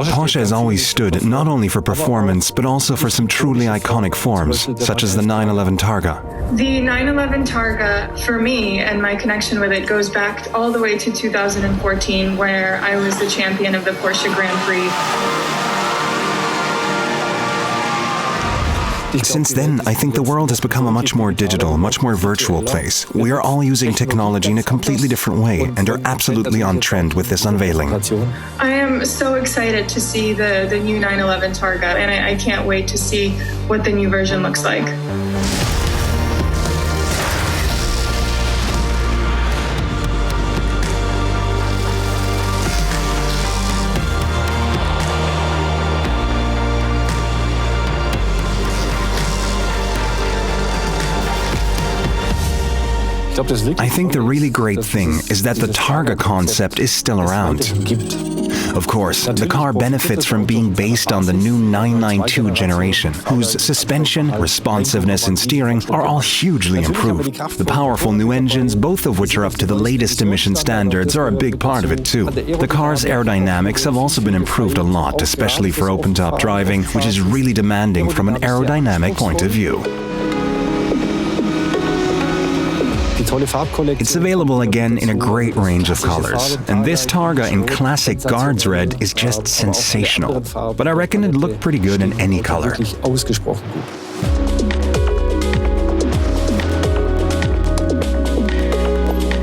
Porsche has always stood not only for performance, but also for some truly iconic forms, such as the 911 Targa. The 911 Targa, for me, and my connection with it goes back all the way to 2014, where I was the champion of the Porsche Grand Prix. Since then, I think the world has become a much more digital, much more virtual place. We are all using technology in a completely different way and are absolutely on trend with this unveiling. I am so excited to see the new 911 Targa, and I can't wait to see what the new version looks like. I think the really great thing is that the Targa concept is still around. Of course, the car benefits from being based on the new 992 generation, whose suspension, responsiveness and steering are all hugely improved. The powerful new engines, both of which are up to the latest emission standards, are a big part of it too. The car's aerodynamics have also been improved a lot, especially for open-top driving, which is really demanding from an aerodynamic point of view. It's available again in a great range of colors, and this Targa in classic Guards Red is just sensational. But I reckon it'd look pretty good in any color.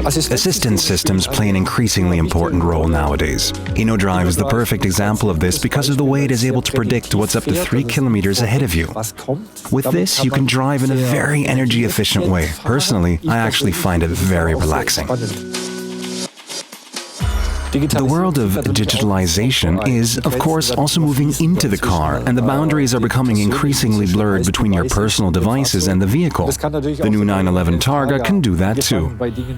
Assistance systems play an increasingly important role nowadays. InnoDrive is the perfect example of this because of the way it is able to predict what's up to 3 kilometers ahead of you. With this, you can drive in a very energy-efficient way. Personally, I actually find it very relaxing. The world of digitalization is, of course, also moving into the car, and the boundaries are becoming increasingly blurred between your personal devices and the vehicle. The new 911 Targa can do that too.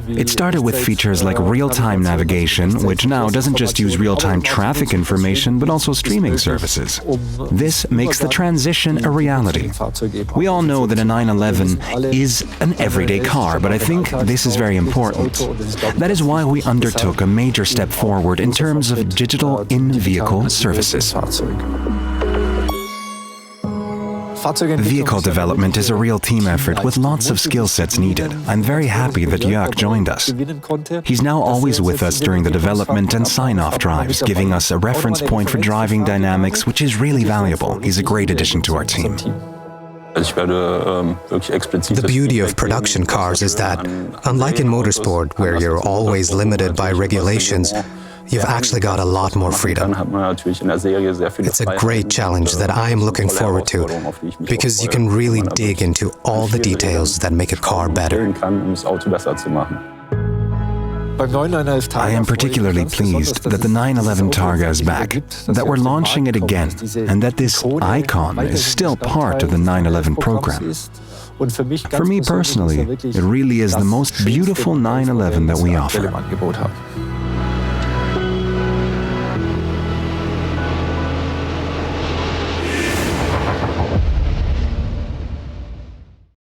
It started with features like real-time navigation, which now doesn't just use real-time traffic information, but also streaming services. This makes the transition a reality. We all know that a 911 is an everyday car, but I think this is very important. That is why we undertook a major step forward in terms of digital in-vehicle services. Vehicle development is a real team effort with lots of skill sets needed. I'm very happy that Jörg joined us. He's now always with us during the development and sign-off drives, giving us a reference point for driving dynamics, which is really valuable. He's a great addition to our team. The beauty of production cars is that, unlike in motorsport, where you're always limited by regulations, you've actually got a lot more freedom. It's a great challenge that I am looking forward to, because you can really dig into all the details that make a car better. I am particularly pleased that the 911 Targa is back, that we're launching it again, and that this icon is still part of the 911 program. For me personally, it really is the most beautiful 911 that we offer.